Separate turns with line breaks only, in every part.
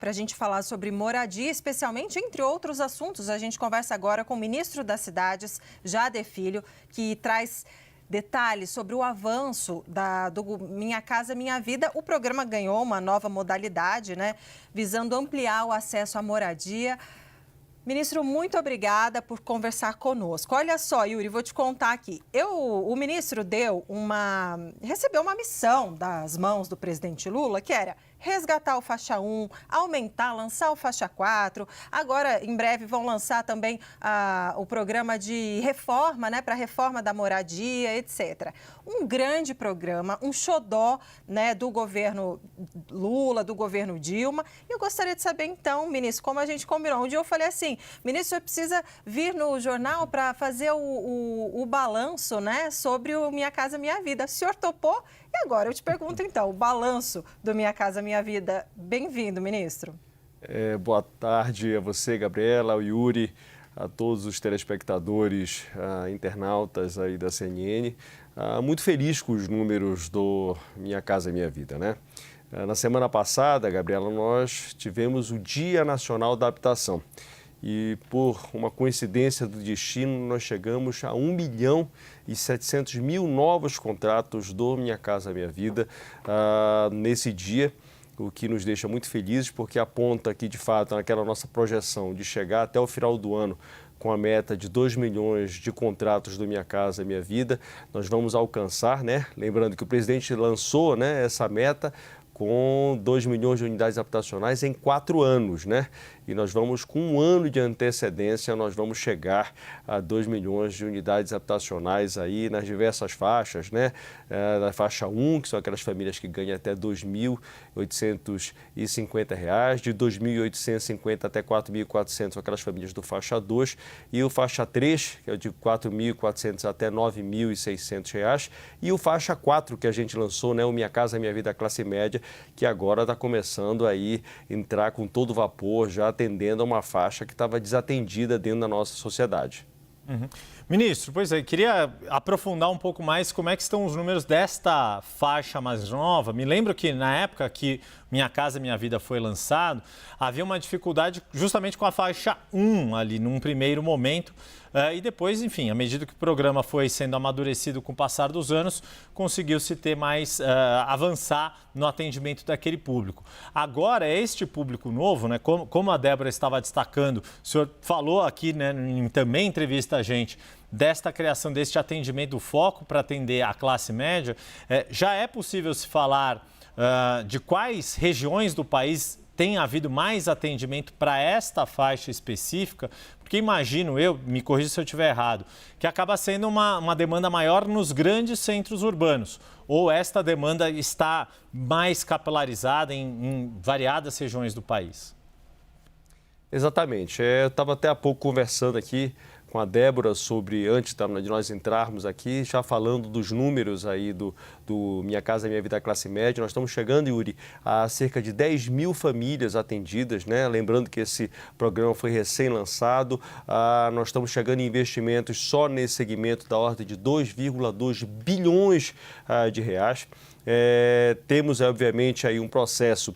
Para a gente falar sobre moradia, especialmente entre outros assuntos, a gente conversa agora com o ministro das Cidades, Jader Filho, que traz detalhes sobre o avanço do Minha Casa Minha Vida. O programa ganhou uma nova modalidade, né, visando ampliar o acesso à moradia. Ministro, muito obrigada por conversar conosco. Olha só, Yuri, vou te contar aqui. O ministro recebeu uma missão das mãos do presidente Lula, que era resgatar o faixa 1, aumentar, lançar o faixa 4. Agora, em breve, vão lançar também o programa de reforma, né, para a reforma da moradia, etc. Um grande programa, um xodó, né, do governo Lula, do governo Dilma. E eu gostaria de saber, então, ministro, como a gente combinou. Um dia eu falei assim, ministro, você precisa vir no jornal para fazer o balanço, né, sobre o Minha Casa Minha Vida. O senhor topou? E agora eu te pergunto, então, o balanço do Minha Casa Minha Vida. Bem-vindo, ministro.
Boa tarde a você, Gabriela, ao Yuri, a todos os telespectadores, internautas aí da CNN. Muito feliz com os números do Minha Casa Minha Vida, né? Na semana passada, Gabriela, nós tivemos o Dia Nacional da Habitação. E por uma coincidência do destino, nós chegamos a 1.700.000 novos contratos do Minha Casa Minha Vida nesse dia, o que nos deixa muito felizes, porque aponta que, de fato, naquela nossa projeção de chegar até o final do ano com a meta de 2 milhões de contratos do Minha Casa Minha Vida, nós vamos alcançar, né? Lembrando que o presidente lançou, né, essa meta com 2 milhões de unidades habitacionais em 4 anos, né? E nós vamos, com um ano de antecedência, nós vamos chegar a 2 milhões de unidades habitacionais aí nas diversas faixas, né? Na faixa 1, que são aquelas famílias que ganham até R$ 2.850, de R$ 2.850 até R$ 4.400, são aquelas famílias do faixa 2, e o faixa 3, que é de R$ 4.400 até R$ 9.600, e o faixa 4, que a gente lançou, né? O Minha Casa Minha Vida classe média, que agora está começando aí entrar com todo vapor, já atendendo a uma faixa que estava desatendida dentro da nossa sociedade.
Uhum. Ministro, pois é, queria aprofundar um pouco mais como é que estão os números desta faixa mais nova. Me lembro que na época que Minha Casa Minha Vida foi lançado, havia uma dificuldade justamente com a faixa 1 ali, num primeiro momento. E depois, enfim, à medida que o programa foi sendo amadurecido com o passar dos anos, conseguiu-se ter mais, avançar no atendimento daquele público. Agora, é este público novo, né, como a Débora estava destacando, o senhor falou aqui, né, também entrevista a gente, desta criação, deste atendimento do foco para atender a classe média, já é possível se falar de quais regiões do país tem havido mais atendimento para esta faixa específica? Porque imagino eu, me corrija se eu estiver errado, que acaba sendo uma demanda maior nos grandes centros urbanos. Ou esta demanda está mais capilarizada em variadas regiões do país?
Exatamente. Eu estava até há pouco conversando aqui com a Débora sobre, antes de nós entrarmos aqui, já falando dos números aí do Minha Casa Minha Vida classe média. Nós estamos chegando, Yuri, a cerca de 10 mil famílias atendidas, né? Lembrando que esse programa foi recém-lançado. Nós estamos chegando em investimentos só nesse segmento da ordem de 2,2 bilhões de reais. Temos, obviamente, aí um processo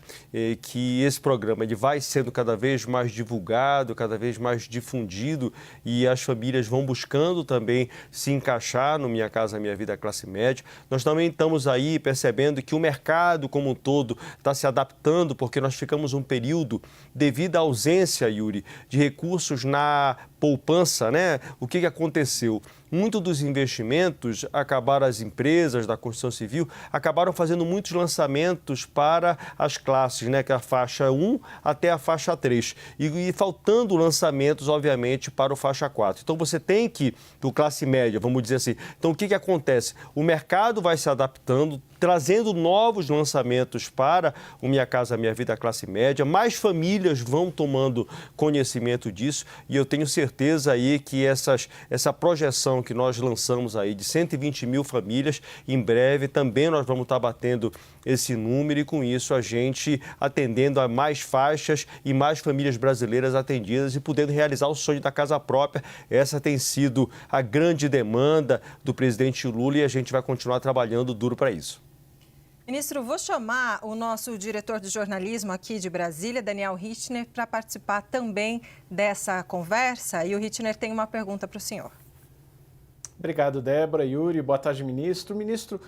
que esse programa ele vai sendo cada vez mais divulgado, cada vez mais difundido, e as famílias vão buscando também se encaixar no Minha Casa Minha Vida classe média. Nós também estamos aí percebendo que o mercado como um todo está se adaptando, porque nós ficamos um período, devido à ausência, Yuri, de recursos na poupança, né? O que aconteceu? Muito dos investimentos acabaram, as empresas da construção civil acabaram fazendo muitos lançamentos para as classes, né? Que é a faixa 1 até a faixa 3. E faltando lançamentos, obviamente, para o faixa 4. Então, você tem que, do classe média, vamos dizer assim. Então, o que acontece? O mercado vai se adaptando, trazendo novos lançamentos para o Minha Casa Minha Vida classe média. Mais famílias vão tomando conhecimento disso, e eu tenho certeza aí que essa projeção que nós lançamos aí de 120 mil famílias, em breve também nós vamos estar batendo esse número, e com isso a gente atendendo a mais faixas e mais famílias brasileiras atendidas e podendo realizar o sonho da casa própria. Essa tem sido a grande demanda do presidente Lula, e a gente vai continuar trabalhando duro para isso.
Ministro, vou chamar o nosso diretor de jornalismo aqui de Brasília, Daniel Rittner, para participar também dessa conversa. E o Rittner tem uma pergunta para o senhor.
Obrigado, Débora. Yuri, boa tarde, ministro. Ministro,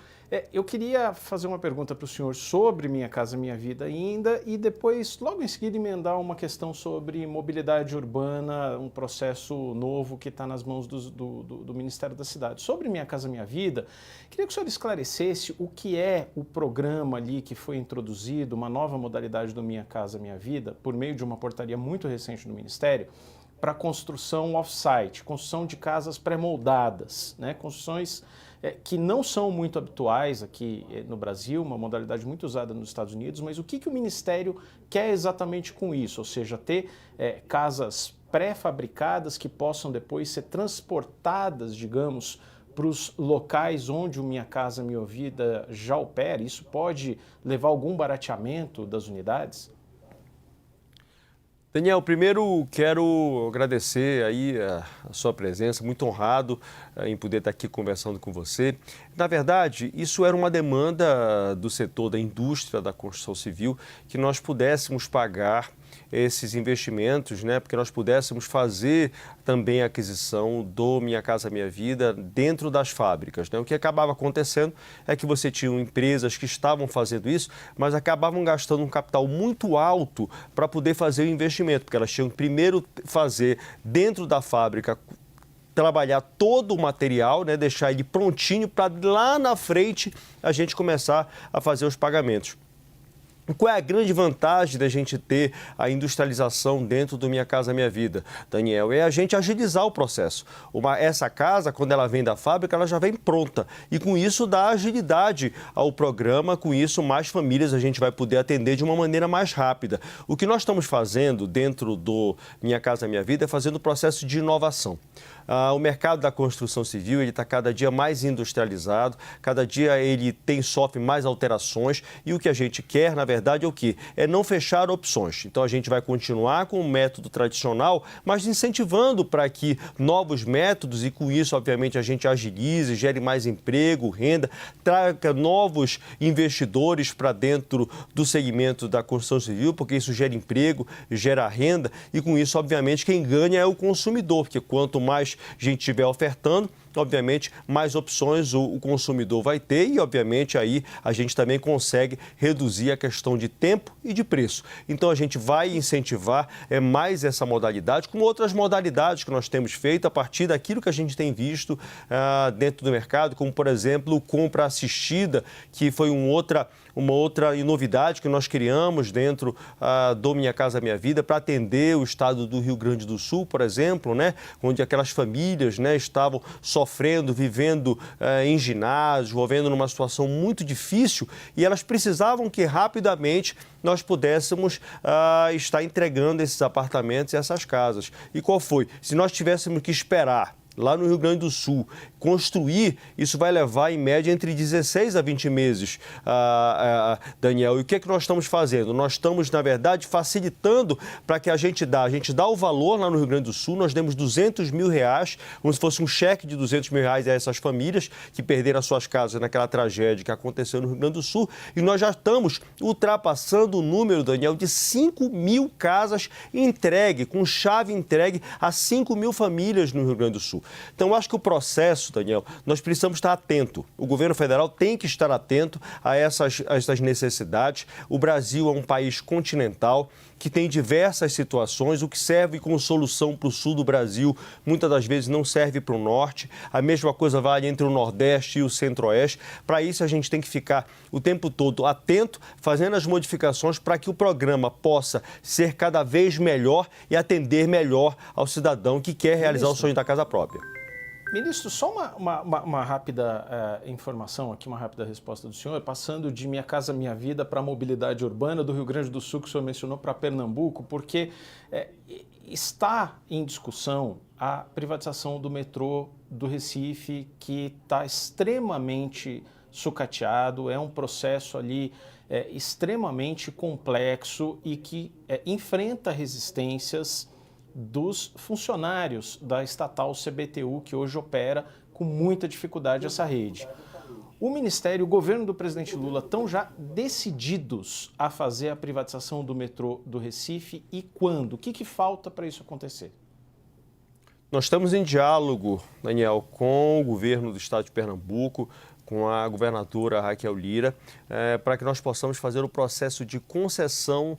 eu queria fazer uma pergunta para o senhor sobre Minha Casa Minha Vida ainda e depois, logo em seguida, emendar uma questão sobre mobilidade urbana, um processo novo que está nas mãos do Ministério da Cidade. Sobre Minha Casa Minha Vida, queria que o senhor esclarecesse o que é o programa ali que foi introduzido, uma nova modalidade do Minha Casa Minha Vida, por meio de uma portaria muito recente do Ministério, para construção off-site, construção de casas pré-moldadas, né? Construções que não são muito habituais aqui no Brasil, uma modalidade muito usada nos Estados Unidos, mas o que o Ministério quer exatamente com isso? Ou seja, ter casas pré-fabricadas que possam depois ser transportadas, digamos, para os locais onde o Minha Casa Minha Vida já opera. Isso pode levar a algum barateamento das unidades?
Daniel, primeiro quero agradecer aí a sua presença, muito honrado em poder estar aqui conversando com você. Na verdade, isso era uma demanda do setor da indústria da construção civil, que nós pudéssemos pagar esses investimentos, né, porque nós pudéssemos fazer também a aquisição do Minha Casa Minha Vida dentro das fábricas, né? O que acabava acontecendo é que você tinha empresas que estavam fazendo isso, mas acabavam gastando um capital muito alto para poder fazer o investimento, porque elas tinham que primeiro fazer dentro da fábrica, trabalhar todo o material, né, deixar ele prontinho para lá na frente a gente começar a fazer os pagamentos. Qual é a grande vantagem da gente ter a industrialização dentro do Minha Casa Minha Vida, Daniel? É a gente agilizar o processo. Essa casa, quando ela vem da fábrica, ela já vem pronta. E com isso dá agilidade ao programa, com isso mais famílias a gente vai poder atender de uma maneira mais rápida. O que nós estamos fazendo dentro do Minha Casa Minha Vida é fazendo o processo de inovação. O mercado da construção civil está cada dia mais industrializado, cada dia ele sofre mais alterações e o que a gente quer, na verdade, é o quê? É não fechar opções. Então, a gente vai continuar com o método tradicional, mas incentivando para que novos métodos e com isso, obviamente, a gente agilize, gere mais emprego, renda, traga novos investidores para dentro do segmento da construção civil, porque isso gera emprego, gera renda e com isso, obviamente, quem ganha é o consumidor, porque quanto mais a gente estiver ofertando, obviamente, mais opções o consumidor vai ter e, obviamente, aí a gente também consegue reduzir a questão de tempo e de preço. Então, a gente vai incentivar mais essa modalidade, como outras modalidades que nós temos feito a partir daquilo que a gente tem visto dentro do mercado, como, por exemplo, compra assistida, que foi uma outra novidade que nós criamos dentro do Minha Casa Minha Vida para atender o estado do Rio Grande do Sul, por exemplo, né, onde aquelas famílias, né, estavam sofrendo, vivendo em ginásios, vivendo numa situação muito difícil e elas precisavam que rapidamente nós pudéssemos estar entregando esses apartamentos e essas casas. E qual foi? Se nós tivéssemos que esperar lá no Rio Grande do Sul, construir, isso vai levar em média entre 16 a 20 meses, Daniel. E o que é que nós estamos fazendo? Nós estamos, na verdade, facilitando para que a gente dá o valor lá no Rio Grande do Sul, nós demos R$200 mil, como se fosse um cheque de R$200 mil a essas famílias que perderam as suas casas naquela tragédia que aconteceu no Rio Grande do Sul e nós já estamos ultrapassando o número, Daniel, de 5 mil casas com chave entregue a 5 mil famílias no Rio Grande do Sul. Então, eu acho que o processo, Daniel, nós precisamos estar atento. O governo federal tem que estar atento a essas necessidades. O Brasil é um país continental que tem diversas situações. O que serve como solução para o sul do Brasil, muitas das vezes não serve para o norte. A mesma coisa vale entre o Nordeste e o Centro-Oeste. Para isso, a gente tem que ficar o tempo todo atento, fazendo as modificações para que o programa possa ser cada vez melhor e atender melhor ao cidadão que quer realizar o sonho da casa própria.
Ministro, só uma rápida informação aqui, uma rápida resposta do senhor, passando de Minha Casa Minha Vida para a mobilidade urbana do Rio Grande do Sul, que o senhor mencionou, para Pernambuco, porque está em discussão a privatização do metrô do Recife, que está extremamente sucateado, é um processo ali extremamente complexo e que enfrenta resistências dos funcionários da estatal CBTU, que hoje opera com muita dificuldade essa rede. O Ministério e o governo do presidente Lula estão já decididos a fazer a privatização do metrô do Recife e quando? O que falta para isso acontecer?
Nós estamos em diálogo, Daniel, com o governo do estado de Pernambuco, com a governadora Raquel Lira, para que nós possamos fazer o processo de concessão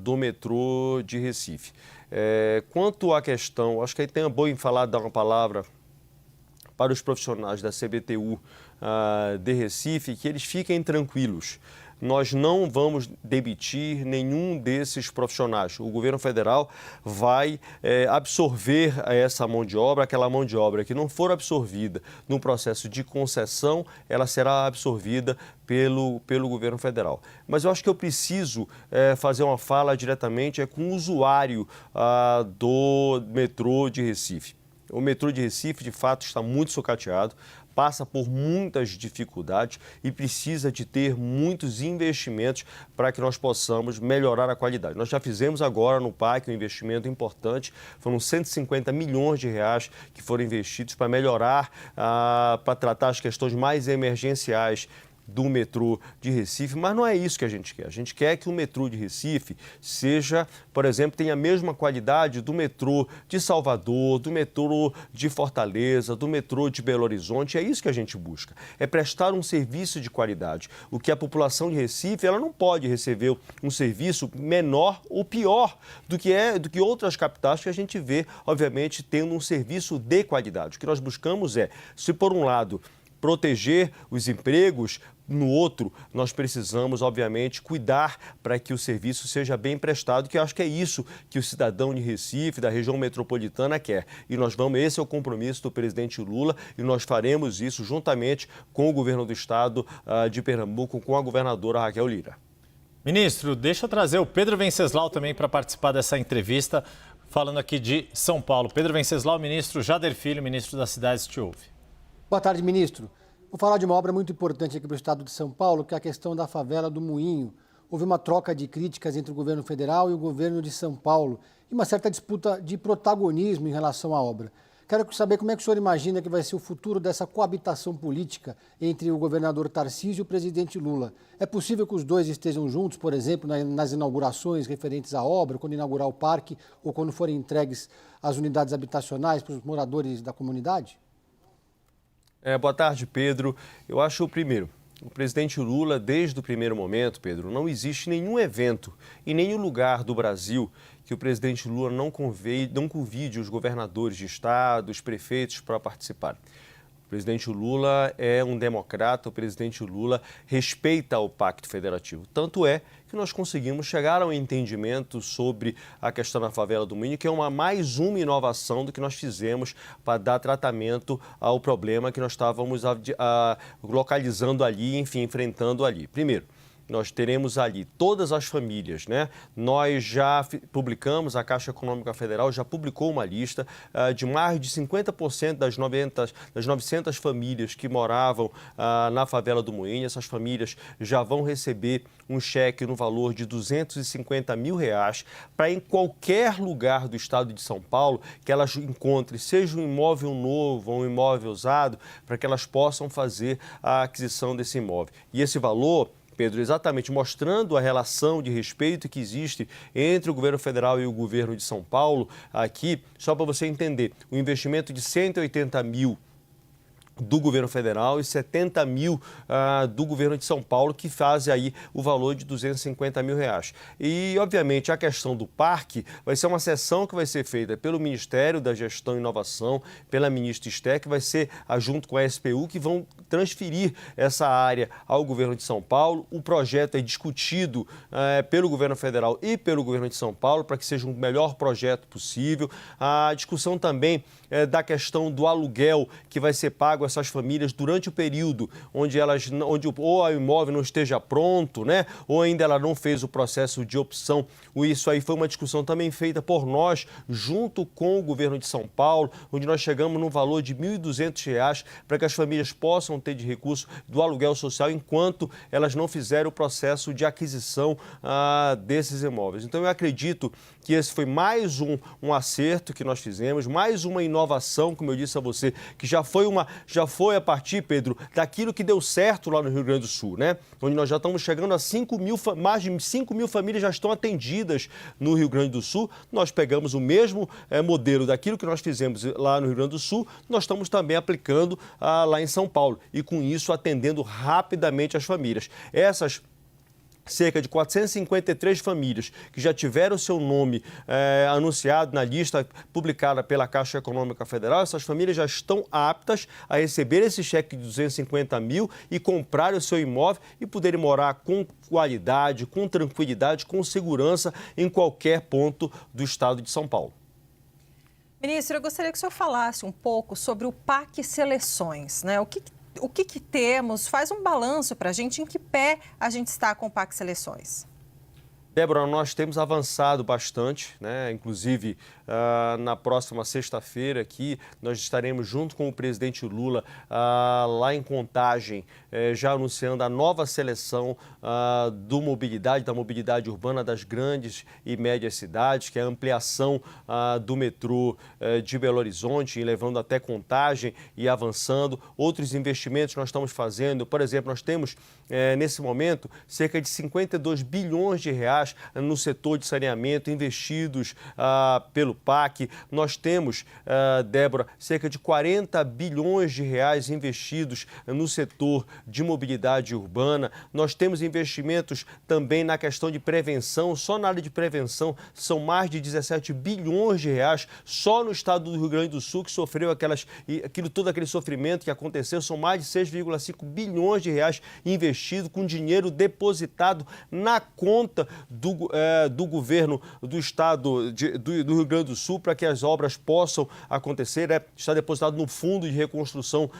do metrô de Recife. Quanto à questão, acho que aí tem a boa em falar, dar uma palavra para os profissionais da CBTU de Recife, que eles fiquem tranquilos. Nós não vamos demitir nenhum desses profissionais. O governo federal vai absorver essa mão de obra, aquela mão de obra que não for absorvida no processo de concessão, ela será absorvida pelo governo federal. Mas eu acho que eu preciso fazer uma fala diretamente com o usuário do metrô de Recife. O metrô de Recife, de fato, está muito sucateado, passa por muitas dificuldades e precisa de ter muitos investimentos para que nós possamos melhorar a qualidade. Nós já fizemos agora no PAC um investimento importante, foram 150 milhões de reais que foram investidos para melhorar, para tratar as questões mais emergenciais do metrô de Recife, mas não é isso que a gente quer. A gente quer que o metrô de Recife seja, por exemplo, tenha a mesma qualidade do metrô de Salvador, do metrô de Fortaleza, do metrô de Belo Horizonte. É isso que a gente busca, é prestar um serviço de qualidade. O que a população de Recife, ela não pode receber um serviço menor ou pior do que outras capitais que a gente vê, obviamente, tendo um serviço de qualidade. O que nós buscamos é, se por um lado, proteger os empregos, no outro, nós precisamos, obviamente, cuidar para que o serviço seja bem prestado, que eu acho que é isso que o cidadão de Recife, da região metropolitana, quer. E nós vamos, esse é o compromisso do presidente Lula, e nós faremos isso juntamente com o governo do estado de Pernambuco, com a governadora Raquel Lira.
Ministro, deixa eu trazer o Pedro Venceslau também para participar dessa entrevista, falando aqui de São Paulo. Pedro Venceslau, ministro Jader Filho, ministro das Cidades, te ouve.
Boa tarde, ministro. Vou falar de uma obra muito importante aqui para o estado de São Paulo, que é a questão da favela do Moinho. Houve uma troca de críticas entre o governo federal e o governo de São Paulo e uma certa disputa de protagonismo em relação à obra. Quero saber como é que o senhor imagina que vai ser o futuro dessa coabitação política entre o governador Tarcísio e o presidente Lula. É possível que os dois estejam juntos, por exemplo, nas inaugurações referentes à obra, quando inaugurar o parque ou quando forem entregues as unidades habitacionais para os moradores da comunidade?
Boa tarde, Pedro. Eu acho, primeiro, o presidente Lula, desde o primeiro momento, Pedro, não existe nenhum evento em nenhum lugar do Brasil que o presidente Lula não convide os governadores de estado, os prefeitos para participar. O presidente Lula é um democrata, o presidente Lula respeita o Pacto Federativo. Tanto é que nós conseguimos chegar a um entendimento sobre a questão da favela do Moinho, que é mais uma inovação do que nós fizemos para dar tratamento ao problema que nós estávamos localizando ali, enfim, enfrentando ali. Primeiro, nós teremos ali todas as famílias, né? Nós já publicamos, a Caixa Econômica Federal já publicou uma lista de mais de 50% das 900 famílias que moravam na favela do Moinho. Essas famílias já vão receber um cheque no valor de R$250 mil para em qualquer lugar do estado de São Paulo que elas encontrem, seja um imóvel novo ou um imóvel usado, para que elas possam fazer a aquisição desse imóvel. E esse valor, Pedro, exatamente mostrando a relação de respeito que existe entre o governo federal e o governo de São Paulo, aqui, só para você entender, o investimento de 180 mil do governo federal e 70 mil do governo de São Paulo, que fazem aí o valor de R$250 mil. E, obviamente, a questão do parque vai ser uma sessão que vai ser feita pelo Ministério da Gestão e Inovação, pela ministra Esté, que vai ser, junto com a SPU, que vão transferir essa área ao governo de São Paulo. O projeto é discutido pelo governo federal e pelo governo de São Paulo para que seja um melhor projeto possível. A discussão também da questão do aluguel que vai ser pago a essas famílias durante o período onde ou o imóvel não esteja pronto, né? Ou ainda ela não fez o processo de opção. Isso aí foi uma discussão também feita por nós, junto com o governo de São Paulo, onde nós chegamos num valor de R$1.200 para que as famílias possam ter de recurso do aluguel social enquanto elas não fizerem o processo de aquisição desses imóveis. Então, eu acredito que esse foi mais um acerto que nós fizemos, mais uma inovação, como eu disse a você, que já já foi a partir, Pedro, daquilo que deu certo lá no Rio Grande do Sul, né? Onde nós já estamos chegando a mais de 5 mil famílias já estão atendidas no Rio Grande do Sul. Nós pegamos o mesmo modelo daquilo que nós fizemos lá no Rio Grande do Sul, nós estamos também aplicando lá em São Paulo e com isso atendendo rapidamente as famílias. Essas cerca de 453 famílias que já tiveram seu nome anunciado na lista publicada pela Caixa Econômica Federal, essas famílias já estão aptas a receber esse cheque de 250 mil e comprar o seu imóvel e poderem morar com qualidade, com tranquilidade, com segurança em qualquer ponto do estado de São Paulo.
Ministro, eu gostaria que o senhor falasse um pouco sobre o PAC Seleções, né? O que temos? Faz um balanço para a gente, em que pé a gente está com o PAC Seleções.
Débora, nós temos avançado bastante, né? Inclusive, na próxima sexta-feira aqui, nós estaremos junto com o presidente Lula lá em Contagem, já anunciando a nova seleção da mobilidade urbana das grandes e médias cidades, que é a ampliação do metrô de Belo Horizonte, levando até Contagem e avançando. Outros investimentos nós estamos fazendo, por exemplo, nós temos, nesse momento, cerca de 52 bilhões de reais no setor de saneamento investidos pelo PAC. Nós temos, Débora, cerca de 40 bilhões de reais investidos no setor de mobilidade urbana. Nós temos investimentos também na questão de prevenção. Só na área de prevenção são mais de 17 bilhões de reais. Só no estado do Rio Grande do Sul, que sofreu todo aquele sofrimento que aconteceu, são mais de 6,5 bilhões de reais investidos com dinheiro depositado na conta do governo do estado do Rio Grande do Sul para que as obras possam acontecer. Está depositado no Fundo de Reconstrução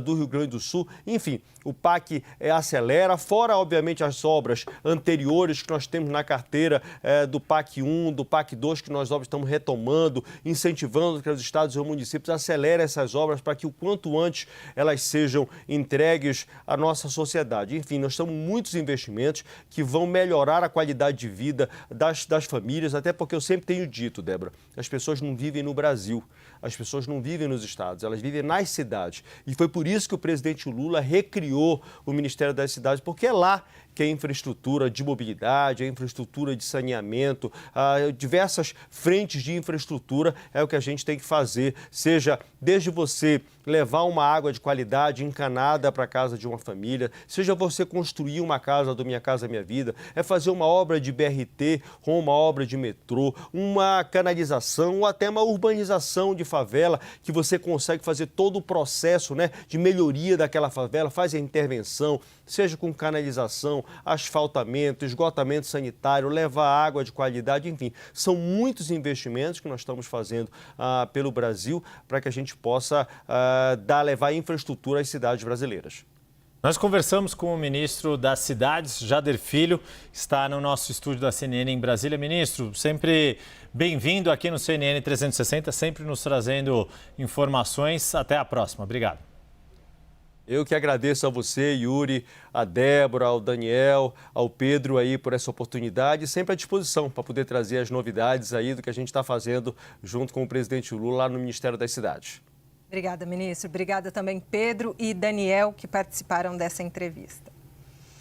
do Rio Grande do Sul. Enfim, o PAC acelera, fora, obviamente, as obras anteriores que nós temos na carteira do PAC 1, do PAC 2, que nós estamos retomando, incentivando que os estados e os municípios acelerem essas obras para que o quanto antes elas sejam entregues à nossa sociedade. Enfim, nós temos muitos investimentos que vão melhorar a qualidade de vida das famílias, até porque eu sempre tenho dito, Débora, as pessoas não vivem no Brasil, as pessoas não vivem nos estados, elas vivem nas cidades. E foi por isso que o presidente Lula recriou o Ministério das Cidades, porque é lá que a infraestrutura de mobilidade, a infraestrutura de saneamento, diversas frentes de infraestrutura é o que a gente tem que fazer, seja desde você levar uma água de qualidade encanada para a casa de uma família, seja você construir uma casa do Minha Casa Minha Vida, é fazer uma obra de BRT ou uma obra de metrô, uma canalização ou até uma urbanização de favela, que você consegue fazer todo o processo, né, de melhoria daquela favela, faz a intervenção, seja com canalização, asfaltamento, esgotamento sanitário, levar água de qualidade, enfim. São muitos investimentos que nós estamos fazendo pelo Brasil para que a gente possa levar infraestrutura às cidades brasileiras.
Nós conversamos com o ministro das Cidades, Jader Filho, está no nosso estúdio da CNN em Brasília. Ministro, sempre bem-vindo aqui no CNN 360, sempre nos trazendo informações. Até a próxima. Obrigado.
Eu que agradeço a você, Yuri, a Débora, ao Daniel, ao Pedro aí por essa oportunidade, sempre à disposição para poder trazer as novidades aí do que a gente está fazendo junto com o presidente Lula lá no Ministério das Cidades.
Obrigada, ministro. Obrigada também, Pedro e Daniel, que participaram dessa entrevista.